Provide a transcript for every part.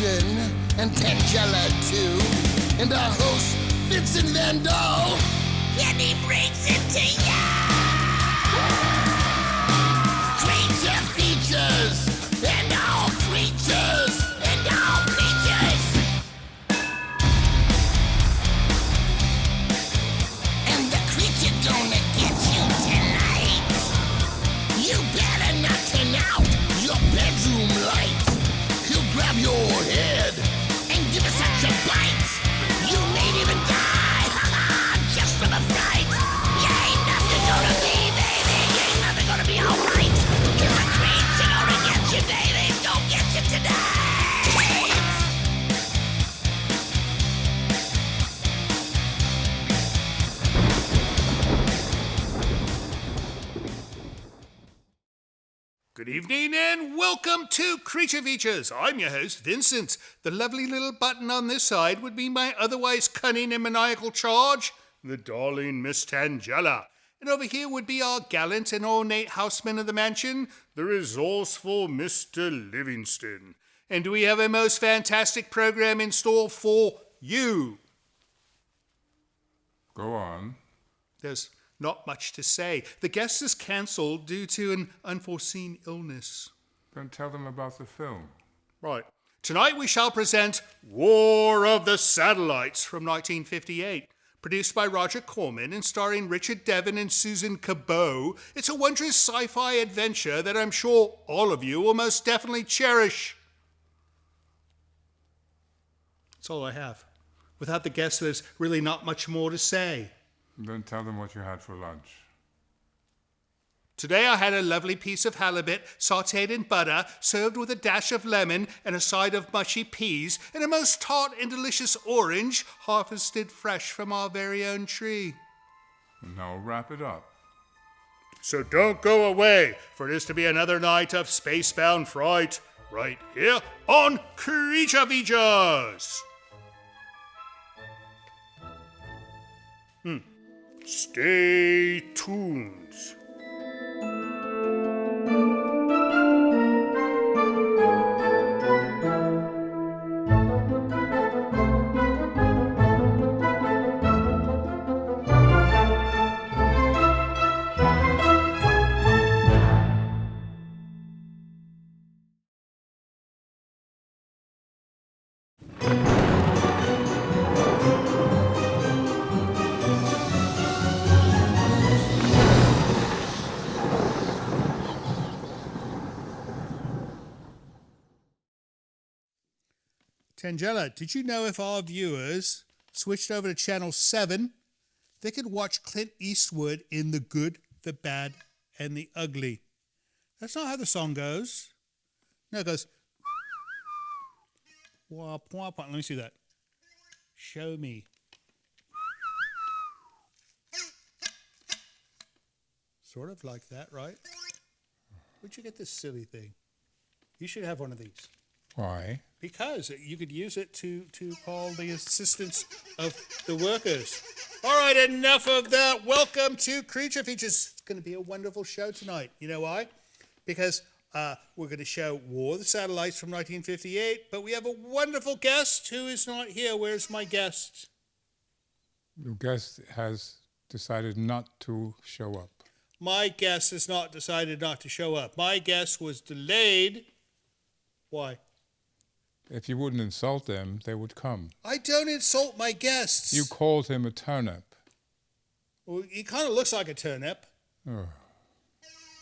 Winston and Tangela too, and our host Vincent Van Dahl, and he brings it to ya! Creature features, and all creatures, and all creatures! And the creature gonna get you tonight. You better not turn out your bedroom light. He'll grab your head and give it such a bite. You may even die, just from a fright. You ain't nothing gonna be, baby. You ain't nothing gonna be alright. Cause the creature gonna get you, baby. Gonna get you tonight. Good evening and welcome to Creature Features. I'm your host, Vincent. The lovely little button on this side would be my otherwise cunning and maniacal charge, the darling Miss Tangela. And over here would be our gallant and ornate houseman of the mansion, the resourceful Mr. Livingston. And we have a most fantastic program in store for you. Go on. There's not much to say. The guest is cancelled due to an unforeseen illness. Then tell them about the film. Right. Tonight we shall present War of the Satellites from 1958. Produced by Roger Corman and starring Richard Devon and Susan Cabot. It's a wondrous sci-fi adventure that I'm sure all of you will most definitely cherish. That's all I have. Without the guest, there's really not much more to say. Then tell them what you had for lunch. Today I had a lovely piece of halibut sautéed in butter, served with a dash of lemon and a side of mushy peas, and a most tart and delicious orange, harvested fresh from our very own tree. Now wrap it up. So don't go away, for it is to be another night of spacebound fright, right here on Creature Features. Stay tuned. Tangela, did you know if our viewers switched over to channel 7, they could watch Clint Eastwood in The Good, the Bad, and the Ugly? That's not how the song goes. No, it goes... Wop, wop, wop. Let me see that. Show me. Sort of like that, right? Where'd you get this silly thing? You should have one of these. Why? Because you could use it to call the assistance of the workers. All right, enough of that. Welcome to Creature Features. It's going to be a wonderful show tonight. You know why? Because we're going to show War of the Satellites from 1958, but we have a wonderful guest who is not here. Where's my guest? Your guest has decided not to show up. My guest has not decided not to show up. My guest was delayed. Why? If you wouldn't insult them, they would come. I don't insult my guests. You called him a turnip. Well, he kind of looks like a turnip. Oh.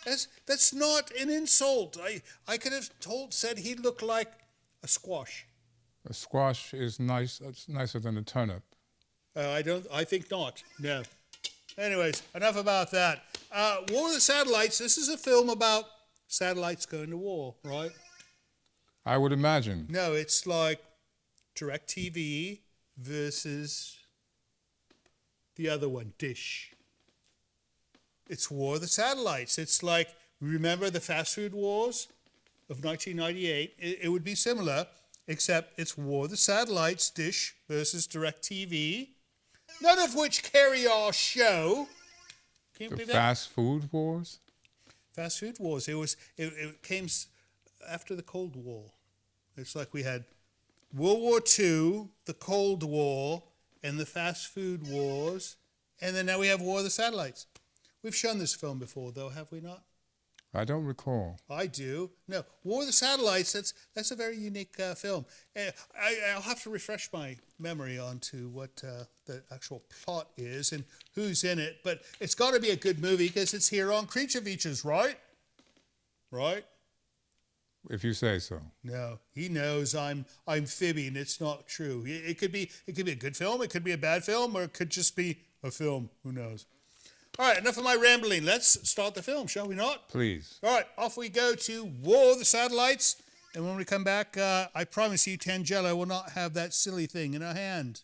That's not an insult. I could have said he looked like a squash. A squash is nice. It's nicer than a turnip. I think not. No. Anyways, enough about that. War of the Satellites. This is a film about satellites going to war, right? I would imagine. No, it's like DirecTV versus the other one, Dish. It's War of the Satellites. It's like, remember the fast food wars of 1998? It would be similar, except it's War of the Satellites, Dish versus DirecTV, none of which carry our show. Can you believe that? Fast food wars? Fast food wars. It came after the Cold War. It's like we had World War II, the Cold War, and the fast food wars, and then now we have War of the Satellites. We've shown this film before, though, have we not? I don't recall. I do. No, War of the Satellites, that's a very unique film. I'll have to refresh my memory onto what the actual plot is and who's in it, but it's got to be a good movie because it's here on Creature Features, right? Right? If you say so. No, he knows I'm fibbing. It's not true. It could be a good film, it could be a bad film, or it could just be a film. Who knows? All right, enough of my rambling. Let's start the film, shall we not? Please. All right, off we go to War of the Satellites. And when we come back, I promise you, Tangela will not have that silly thing in her hand.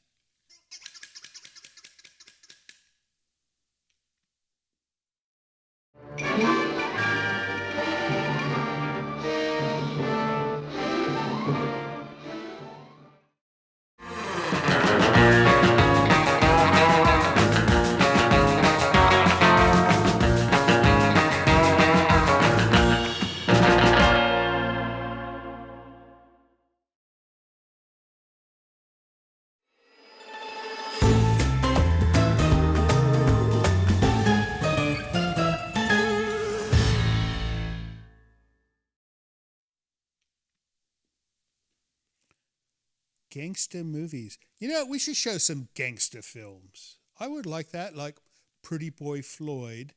Gangster movies. You know, we should show some gangster films. I would like that, like Pretty Boy Floyd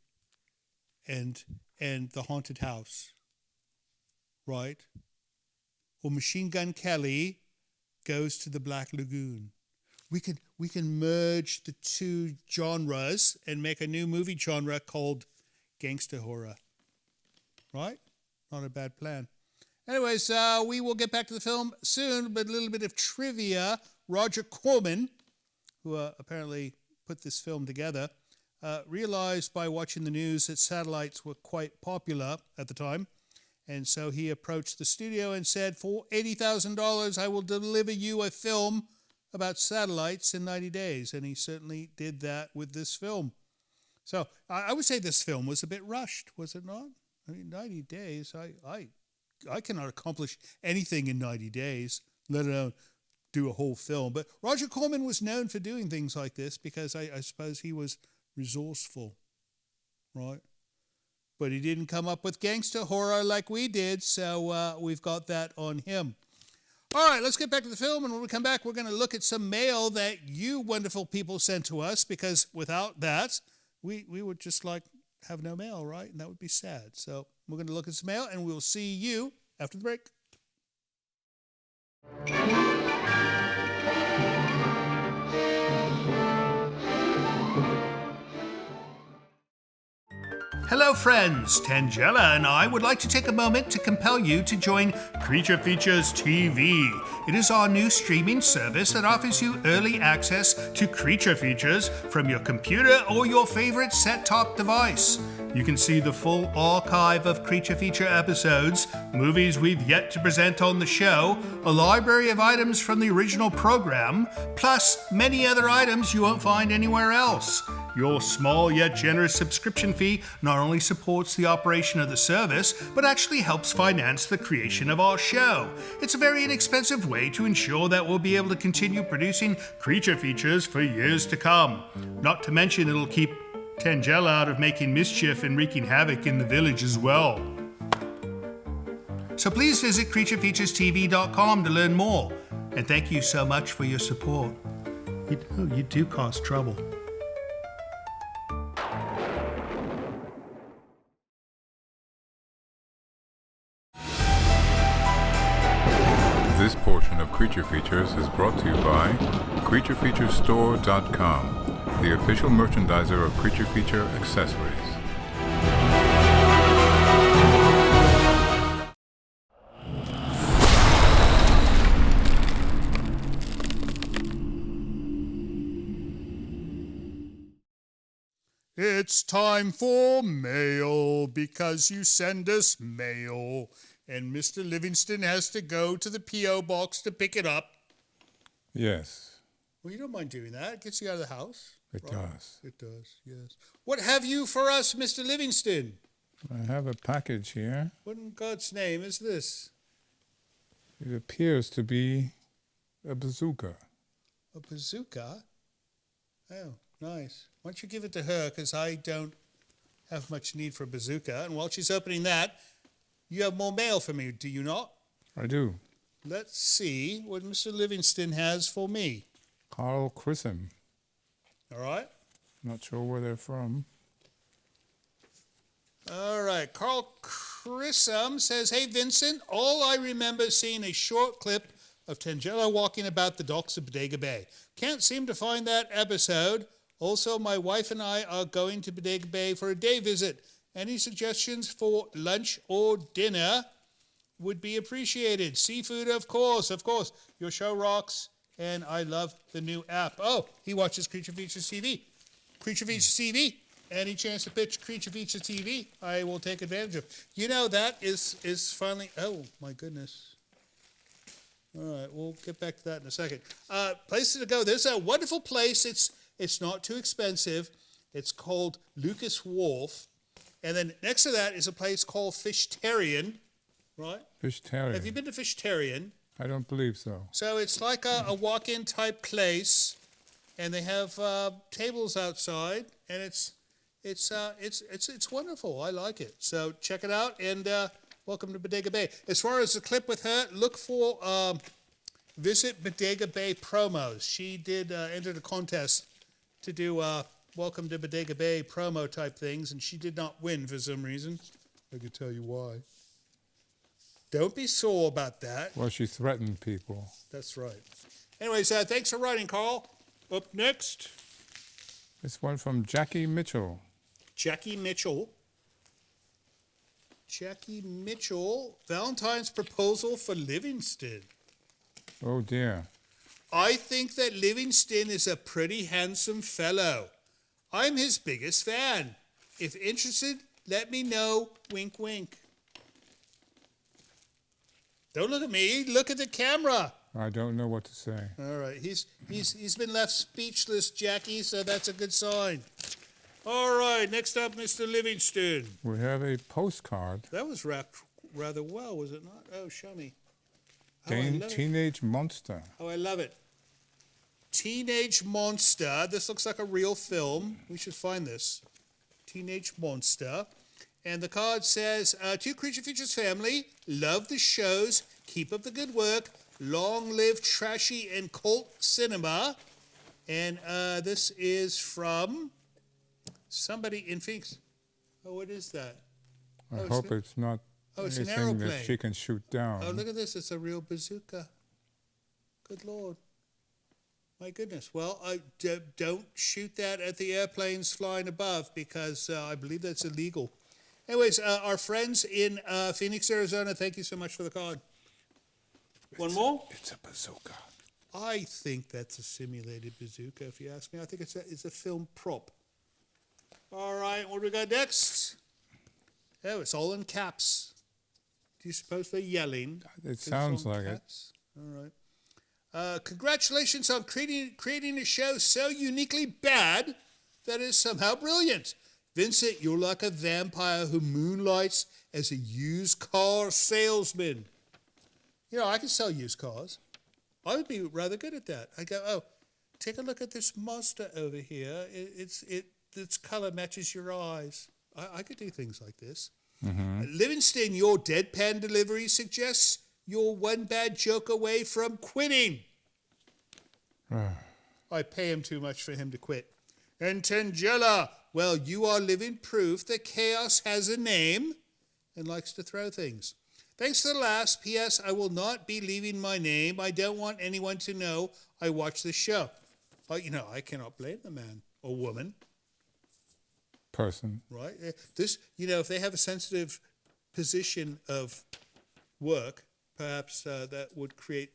and The Haunted House, right? Or Machine Gun Kelly Goes to the Black Lagoon. We can merge the two genres and make a new movie genre called gangster horror, right? Not a bad plan. Anyways, we will get back to the film soon, but a little bit of trivia. Roger Corman, who apparently put this film together, realized by watching the news that satellites were quite popular at the time. And so he approached the studio and said, for $80,000, I will deliver you a film about satellites in 90 days. And he certainly did that with this film. So I would say this film was a bit rushed, was it not? I mean, 90 days, I cannot accomplish anything in 90 days, let alone do a whole film. But Roger Corman was known for doing things like this because I suppose he was resourceful, right? But he didn't come up with gangster horror like we did, so we've got that on him. All right, let's get back to the film, and when we come back, we're going to look at some mail that you wonderful people sent to us, because without that, we would just have no mail, right? And that would be sad. So we're going to look at some mail, and we'll see you after the break. Hello friends, Tangela and I would like to take a moment to compel you to join Creature Features TV. It is our new streaming service that offers you early access to Creature Features from your computer or your favorite set-top device. You can see the full archive of Creature Feature episodes, movies we've yet to present on the show, a library of items from the original program, plus many other items you won't find anywhere else. Your small yet generous subscription fee not only supports the operation of the service, but actually helps finance the creation of our show. It's a very inexpensive way to ensure that we'll be able to continue producing Creature Features for years to come. Not to mention it'll keep Tangela out of making mischief and wreaking havoc in the village as well. So please visit CreatureFeaturesTV.com to learn more. And thank you so much for your support. You do cause trouble. This portion of Creature Features is brought to you by CreatureFeatureStore.com, the official merchandiser of Creature Feature accessories. It's time for mail because you send us mail. And Mr. Livingston has to go to the P.O. box to pick it up. Yes, Well, you don't mind doing that. It gets you out of the house. it does. It does, yes. What have you for us, Mr. Livingston? I have a package here. What in God's name is this? It appears to be a bazooka. A bazooka? Oh, nice. Why don't you give it to her, because I don't have much need for a bazooka. And while she's opening that, you have more mail for me, do you not? I do. Let's see what Mr. Livingston has for me. Carl Chrism. All right? Not sure where they're from. All right. Carl Chrism says, "Hey, Vincent, all I remember is seeing a short clip of Tangelo walking about the docks of Bodega Bay. Can't seem to find that episode. Also, my wife and I are going to Bodega Bay for a day visit. Any suggestions for lunch or dinner would be appreciated. Seafood, of course. Of course. Your show rocks, and I love the new app." Oh, he watches Creature Features TV. Creature Features TV. Any chance to pitch Creature Features TV, I will take advantage of. You know, that is finally... Oh, my goodness. All right, we'll get back to that in a second. Places to go. There's a wonderful place. It's not too expensive. It's called Lucas Wharf. And then next to that is a place called Fishtarian, right? Fishtarian. Have you been to Fishtarian? I don't believe so. So it's like a walk-in type place, and they have tables outside, and it's wonderful. I like it. So check it out, and welcome to Bodega Bay. As far as the clip with her, look for Visit Bodega Bay promos. She did enter the contest to do Welcome to Bodega Bay promo type things, and she did not win for some reason. I could tell you why. Don't be sore about that. Well, she threatened people. That's right. Anyways, thanks for writing, Carl. Up next, This one from Jackie Mitchell. Jackie Mitchell. Jackie Mitchell, Valentine's proposal for Livingston. Oh, dear. I think that Livingston is a pretty handsome fellow. I'm his biggest fan. If interested, let me know. Wink, wink. Don't look at me. Look at the camera. I don't know what to say. All right. He's been left speechless, Jackie, so that's a good sign. All right. Next up, Mr. Livingston. We have a postcard. That was wrapped rather well, was it not? Oh, show me. Oh, I love it. Teenage Monster. Oh, I love it. Teenage Monster. This looks like a real film. We should find this. Teenage Monster. And the card says, to Creature Features family, love the shows, keep up the good work, long live trashy and cult cinema. And this is from somebody in Phoenix. Oh, what is that? I hope it's not it's an anything that aeroplane. she can shoot down. Oh, look at this. It's a real bazooka. Good Lord. My goodness. Well, don't shoot that at the airplanes flying above, because I believe that's illegal. Anyways, our friends in Phoenix, Arizona, thank you so much for the card. One more? It's a bazooka. I think that's a simulated bazooka, if you ask me. I think it's a film prop. All right, what do we got next? Oh, it's all in caps. Do you suppose they're yelling? It sounds like it. All right. Congratulations on creating a show so uniquely bad that is somehow brilliant. Vincent, you're like a vampire who moonlights as a used car salesman. You know, I can sell used cars. I would be rather good at that. I go, oh, take a look at this monster over here. Its color matches your eyes. I could do things like this. Mm-hmm. Livingston, your deadpan delivery suggests you're one bad joke away from quitting. I pay him too much for him to quit. And Tangela, well, you are living proof that chaos has a name and likes to throw things. Thanks for the last. P.S. I will not be leaving my name. I don't want anyone to know I watch the show. But, you know, I cannot blame the man or woman. Person. Right? This, you know, if they have a sensitive position of work, perhaps that would create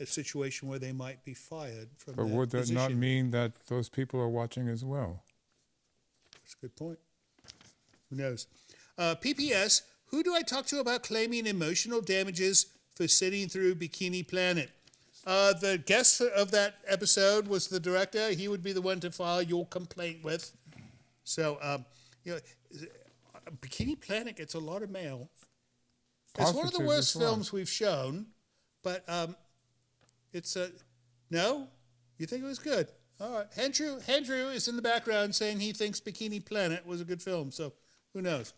a situation where they might be fired from But that would that position. not mean that those people are watching as well? That's a good point. Who knows? PPS, who do I talk to about claiming emotional damages for sitting through Bikini Planet? The guest of that episode was the director. He would be the one to file your complaint with. So, you know, Bikini Planet gets a lot of mail. It's one of the Positive worst as well. films we've shown, but it's No? You think it was good? All right. Andrew is in the background saying he thinks Bikini Planet was a good film, so who knows?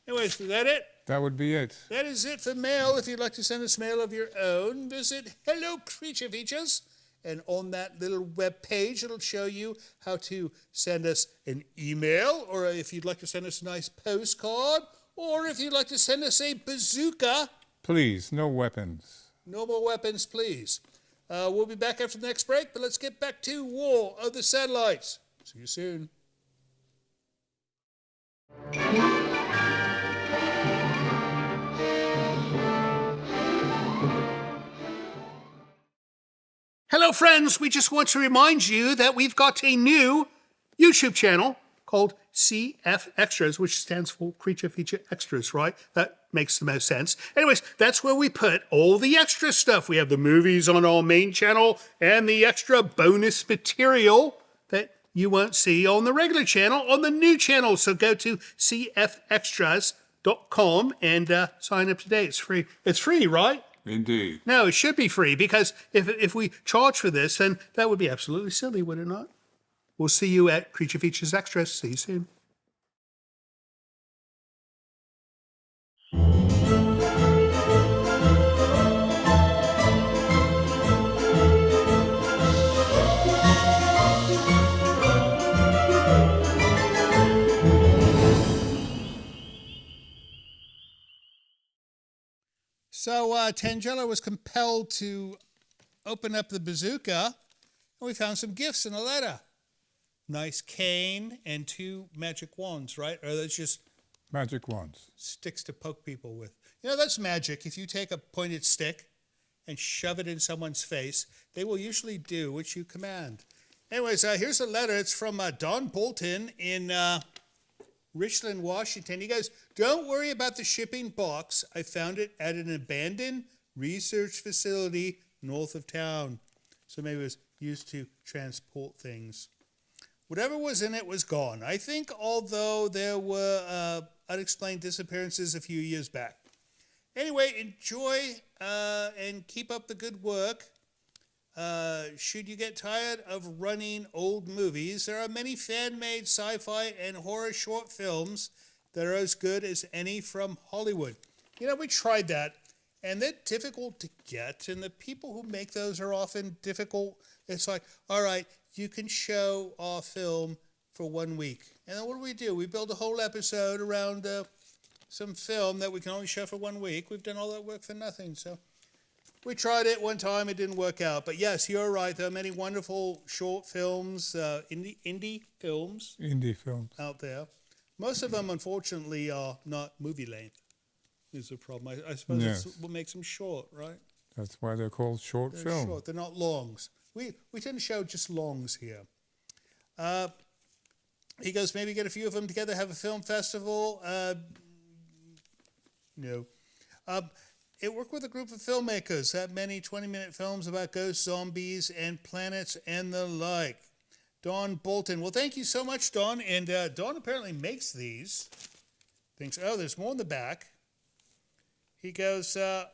Anyways, is that it? That would be it. That is it for mail. If you'd like to send us mail of your own, visit Hello Creature Features. And on that little web page, it'll show you how to send us an email, or if you'd like to send us a nice postcard, or if you'd like to send us a bazooka. Please, no weapons. No more weapons, please. We'll be back after the next break, but let's get back to War of the Satellites. See you soon. Hello, friends. We just want to remind you that we've got a new YouTube channel called CF Extras, which stands for Creature Feature Extras, right? That makes the most sense. Anyways, that's where we put all the extra stuff. We have the movies on our main channel and the extra bonus material that you won't see on the regular channel, on the new channel. So go to cfextras.com and sign up today. It's free. It's free, right? Indeed. No, it should be free, because if we charge for this, then that would be absolutely silly, would it not? We'll see you at Creature Features Extras. See you soon. So Tangelo was compelled to open up the bazooka, and we found some gifts in a letter. Nice cane and 2 magic wands, right? Or those just Magic wands. sticks to poke people with. You know, that's magic. If you take a pointed stick and shove it in someone's face, they will usually do what you command. Anyways, here's a letter. It's from Don Bolton in Richland, Washington. He goes, "Don't worry about the shipping box. I found it at an abandoned research facility north of town." So maybe it was used to transport things. "Whatever was in it was gone. I think, although there were unexplained disappearances a few years back. Anyway, enjoy and keep up the good work. Should you get tired of running old movies, there are many fan-made sci-fi and horror short films that are as good as any from Hollywood." You know, we tried that, and they're difficult to get, and the people who make those are often difficult. It's like, all right, you can show our film for 1 week. And then what do? We build a whole episode around some film that we can only show for 1 week. We've done all that work for nothing. So we tried it one time. It didn't work out. But yes, you're right. There are many wonderful short films, indie films out there. Most of them, unfortunately, are not movie length. Is the problem. I suppose that's what makes them short, right? That's why they're called short films. Short. They're not longs. We tend to show just longs here. He goes, maybe get a few of them together, have a film festival. No. It worked with a group of filmmakers, that many 20-minute films about ghosts, zombies, and planets and the like. Don Bolton. Well, thank you so much, Don. And Don apparently makes these things. Oh, there's more in the back. He goes, I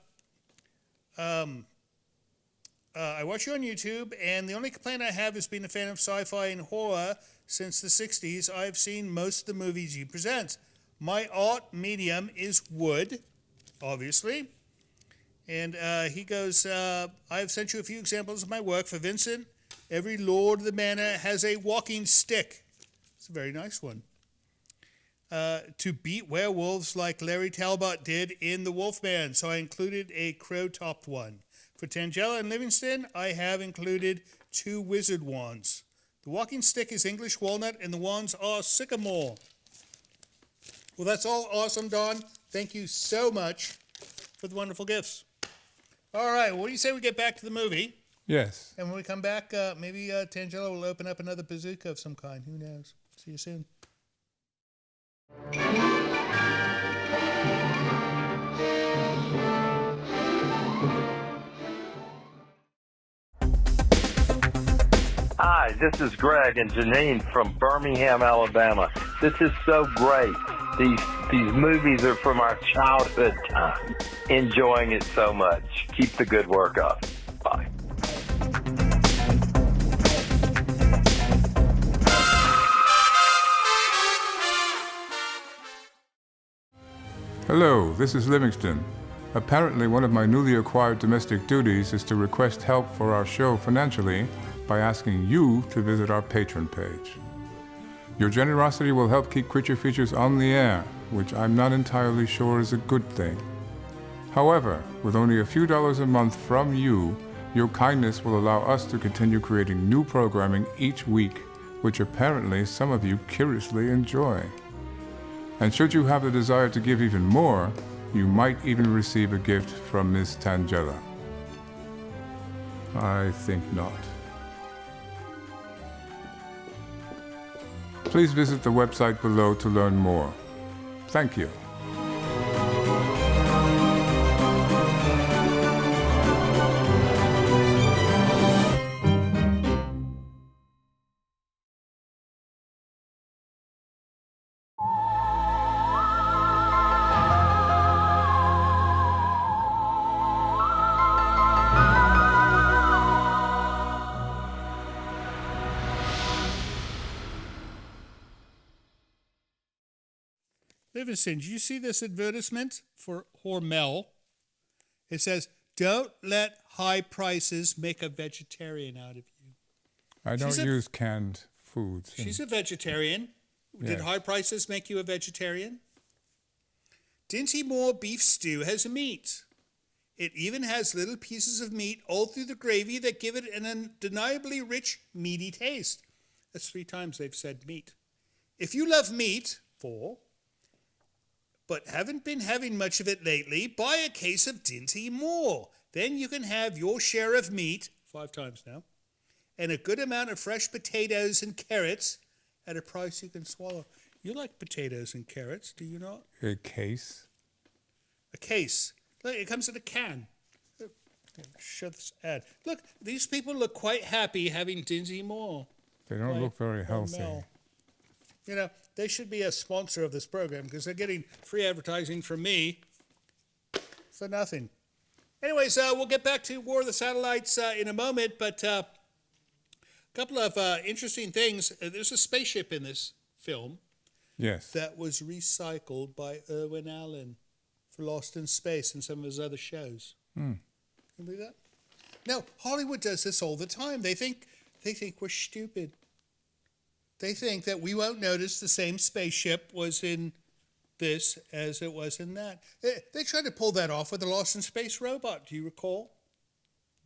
watch you on YouTube, and the only complaint I have is being a fan of sci-fi and horror since the 60s. I've seen most of the movies you present. My art medium is wood, obviously. And he goes, I've sent you a few examples of my work. For Vincent, every lord of the manor has a walking stick. It's a very nice one. To beat werewolves like Larry Talbot did in The Wolfman, so I included a crow-topped one. For Tangela and Livingston, I have included 2 wizard wands. The walking stick is English walnut, and the wands are sycamore. Well, that's all awesome, Don. Thank you so much for the wonderful gifts. All right, what do you say we get back to the movie? Yes. And when we come back, maybe Tangela will open up another bazooka of some kind. Who knows? See you soon. Hi, this is Greg and Janine from Birmingham, Alabama. This is so great. These movies are from our childhood time. Enjoying it so much. Keep the good work up. Bye. Hello, this is Livingston. Apparently, one of my newly acquired domestic duties is to request help for our show financially by asking you to visit our Patreon page. Your generosity will help keep Creature Features on the air, which I'm not entirely sure is a good thing. However, with only a few dollars a month from you, your kindness will allow us to continue creating new programming each week, which apparently some of you curiously enjoy. And should you have the desire to give even more, you might even receive a gift from Miss Tangella. I think not. Please visit the website below to learn more. Thank you. Livingston, do you see this advertisement for Hormel? It says, "Don't let high prices make a vegetarian out of you." I don't use canned foods. She's a vegetarian. Did Yes. high prices make you a vegetarian? Dinty Moore beef stew has meat. It even has little pieces of meat all through the gravy that give it an undeniably rich, meaty taste. That's 3 times they've said meat. If you love meat, 4, but haven't been having much of it lately, buy a case of Dinty Moore. Then you can have your share of meat, 5 times now, and a good amount of fresh potatoes and carrots at a price you can swallow. You like potatoes and carrots, do you not? A case? A case. Look, it comes in a can. Show this ad. Look, these people look quite happy having Dinty Moore. They don't look very healthy. Hormel. You know, they should be a sponsor of this program because they're getting free advertising from me for nothing. Anyways, we'll get back to War of the Satellites in a moment, but a couple of interesting things. There's a spaceship in this film Yes. that was recycled by Irwin Allen for Lost in Space and some of his other shows. Can you believe that? No, Hollywood does this all the time. They think we're stupid. They think that we won't notice the same spaceship was in this as it was in that. They tried to pull that off with the Lost in Space robot. Do you recall?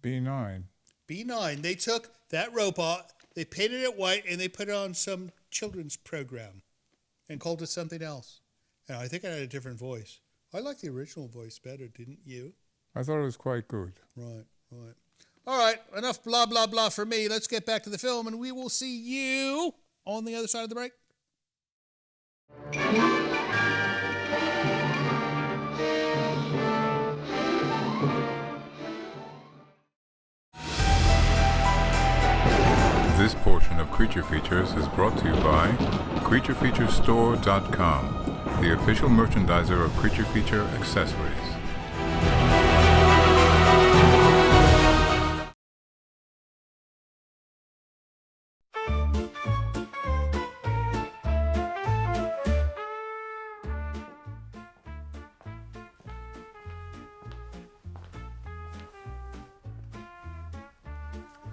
B9. B9. They took that robot, they painted it white, and they put it on some children's program and called it something else. And I think I had a different voice. I like the original voice better, didn't you? I thought it was quite good. Right. All right, enough blah, blah, blah for me. Let's get back to the film, and we will see you on the other side of the break. This portion of Creature Features is brought to you by CreatureFeatureStore.com, the official merchandiser of Creature Feature accessories.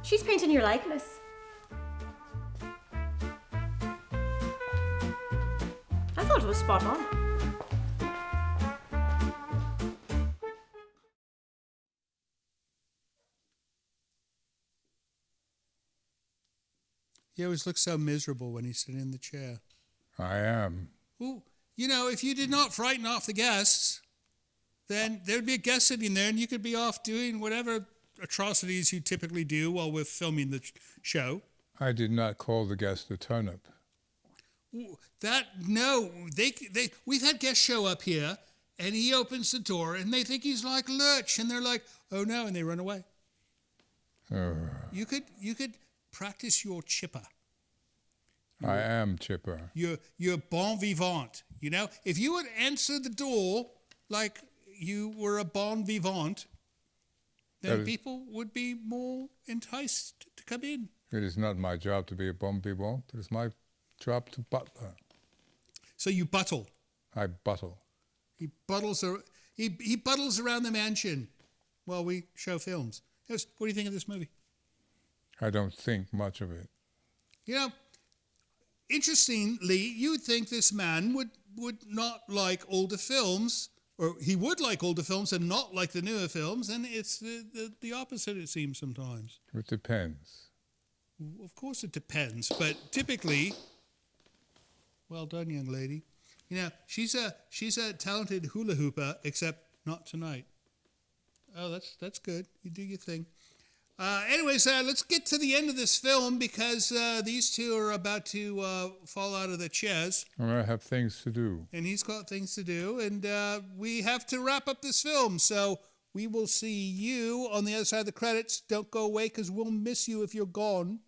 She's painting your likeness. I thought it was spot on. He always looks so miserable when he's sitting in the chair. I am. Well, you know, if you did not frighten off the guests, then there'd be a guest sitting there and you could be off doing whatever atrocities you typically do while we're filming the show. I did not call the guest a turnip. We've had guests show up here and he opens the door and they think he's like Lurch and they're like, oh no, and they run away. You could practice your chipper. I am chipper. You're bon vivant. You know, if you would answer the door like you were a bon vivant, then people would be more enticed to come in. It is not my job to be a bon vivant. It is my job to butler. So you buttle. I buttle. He buttles around the mansion while we show films. What do you think of this movie? I don't think much of it. You know, interestingly, you would think this man would not like older films, or he would like older films and not like the newer films, and it's the opposite, it seems, sometimes. It depends. Of course it depends, but typically, well done, young lady. You know, she's a talented hula hooper, except not tonight. Oh, that's good. You do your thing. Anyways, let's get to the end of this film because these two are about to fall out of their chairs. I have things to do. And he's got things to do, and we have to wrap up this film. So we will see you on the other side of the credits. Don't go away because we'll miss you if you're gone.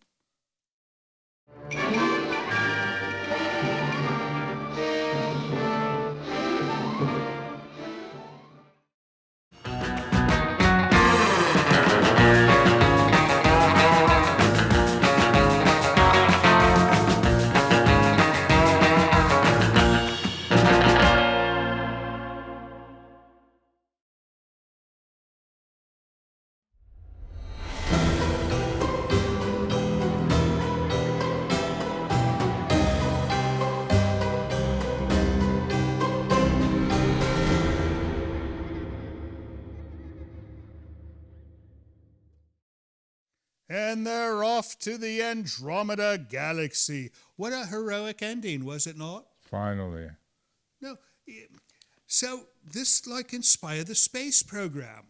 And they're off to the Andromeda Galaxy. What a heroic ending, was it not? Finally. No. So this inspired the space program.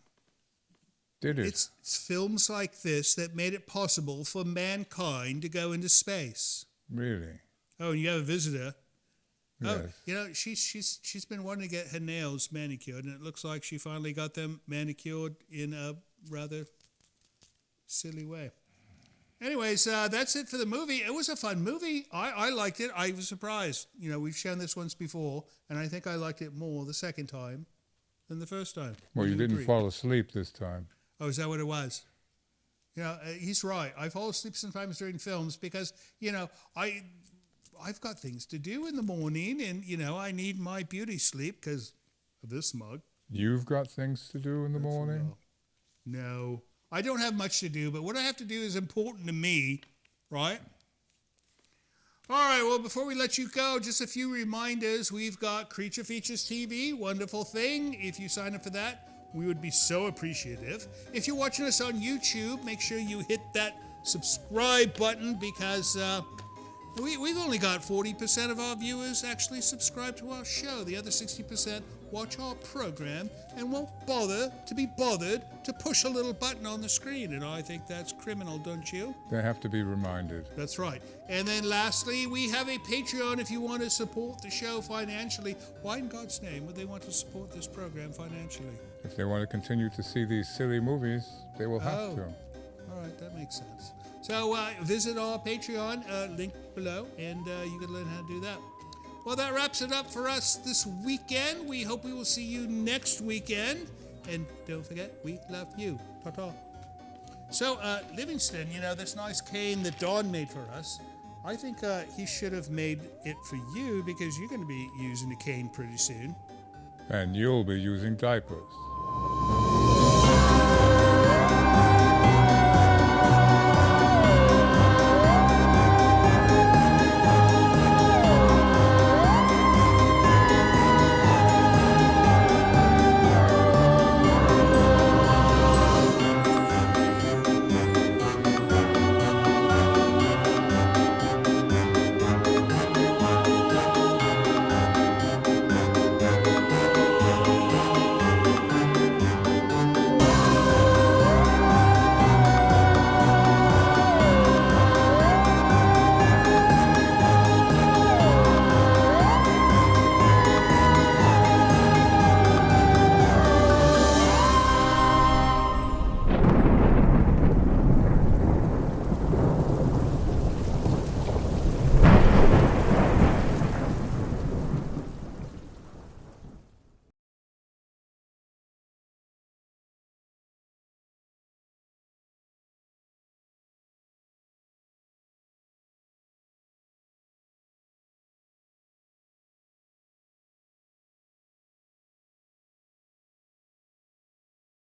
Did it? It's films like this that made it possible for mankind to go into space. Really? Oh, and you have a visitor. Yes. Oh, you know, she's been wanting to get her nails manicured, and it looks like she finally got them manicured in a rather silly way. Anyways, that's it for the movie. It was a fun movie. I liked it. I was surprised. You know, we've shown this once before, and I think I liked it more the second time than the first time. Well, you didn't agree? fall asleep this time. Oh, is that what it was? You know, he's right. I fall asleep sometimes during films because, you know, I've got things to do in the morning, and, you know, I need my beauty sleep because of this mug. You've got things to do in the morning? No. I don't have much to do, but what I have to do is important to me, right? All right, well, before we let you go, just a few reminders. We've got Creature Features TV, wonderful thing. If you sign up for that, we would be so appreciative. If you're watching us on YouTube, make sure you hit that subscribe button because we've only got 40% of our viewers actually subscribe to our show. The other 60% watch our program and won't bother to be bothered to push a little button on the screen. And I think that's criminal, don't you? They have to be reminded. That's right. And then lastly, we have a Patreon if you want to support the show financially. Why in God's name would they want to support this program financially? If they want to continue to see these silly movies, they will have to. All right, that makes sense. So visit our Patreon, link below, and you can learn how to do that. Well, that wraps it up for us this weekend. We hope we will see you next weekend. And don't forget, we love you. Ta-ta. So, Livingston, you know, this nice cane that Don made for us, I think he should have made it for you because you're going to be using a cane pretty soon. And you'll be using diapers.